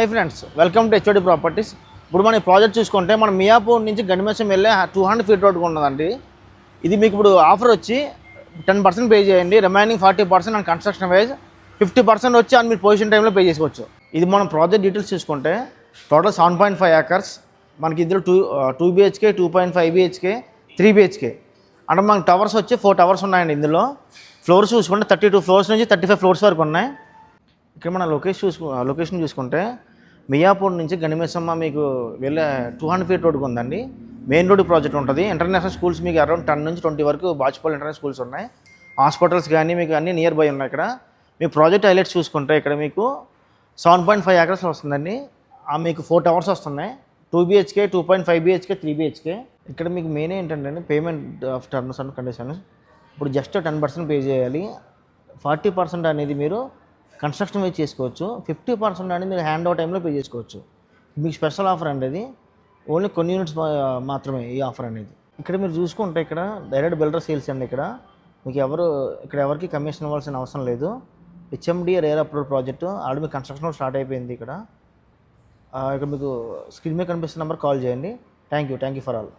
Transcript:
Hi friends, welcome to HOD properties. ఇప్పుడు మన project చూసుకుంటే మనం మియాపూర్ నుంచి గండిమేసం వెళ్ళే 200 ఫీట్ రోడ్కు ఉన్నదండి. ఇది మీకు ఇప్పుడు ఆఫర్ వచ్చి 10% పే చేయండి, రిమైనింగ్ 40% అండ్ కన్స్ట్రక్షన్ వైజ్ 50% వచ్చి అని మీరు పొజిషన్ టైంలో పే చేసుకోవచ్చు. ఇది మనం ప్రాజెక్ట్ డీటెయిల్స్ చూసుకుంటే టోటల్ 7.5 ఏకర్స్, మనకి ఇందులో 2 BHK, 2.5 BHK, 3 BHK అంటే మనకి టవర్స్ వచ్చి 4 టవర్స్ ఉన్నాయండి. ఇందులో ఫ్లోర్స్ చూసుకుంటే 32 ఫ్లోర్స్ నుంచి 35 ఫ్లోర్స్ వరకు ఉన్నాయి. ఇక్కడ మన లొకేషన్ చూసుకుంటే మియాపూర్ నుంచి గండిమేసమ్మ మీకు వెళ్ళే 200 ఫీట్ రోడ్కి ఉందండి. మెయిన్ రోడ్ ప్రాజెక్ట్ ఉంటుంది. ఇంటర్నేషనల్ స్కూల్స్ మీకు అరౌండ్ 10 నుంచి 20 వరకు బాచుపల్లి ఇంటర్నేషనల్ స్కూల్స్ ఉన్నాయి. హాస్పిటల్స్ కానీ మీకు అన్నీ నియర్ బై ఉన్నాయి. ఇక్కడ మీ ప్రాజెక్ట్ హైలైట్స్ చూసుకుంటే ఇక్కడ మీకు 7.5 ఏకర్స్ వస్తుందండి. మీకు 4 టవర్స్ వస్తున్నాయి. 2 BHK, 2.5 BHK, 3 BHK. ఇక్కడ మీకు మెయిన్ ఏంటంటే payment of terms and conditions. ఇప్పుడు జస్ట్ 10% పే చేయాలి. 40% అనేది మీరు కన్స్ట్రక్షన్ వైజ్ చేసుకోవచ్చు. 50% అనేది మీరు హ్యాండ్ ఓవర్ టైంలో పే చేసుకోవచ్చు. మీకు స్పెషల్ ఆఫర్ అండి. అది ఓన్లీ కొన్ని యూనిట్స్ మాత్రమే ఈ ఆఫర్ అనేది. ఇక్కడ మీరు చూసుకుంటే ఇక్కడ డైరెక్ట్ బిల్డర్ సేల్స్ అండి. మీకు ఎవరికి కమిషన్ ఇవ్వాల్సిన అవసరం లేదు. HMD rare approve project already మీకు కన్స్ట్రక్షన్ స్టార్ట్ అయిపోయింది. ఇక్కడ మీకు స్క్రీన్ మీద కనిపిస్తున్న నెంబర్ కాల్ చేయండి. Thank you for all.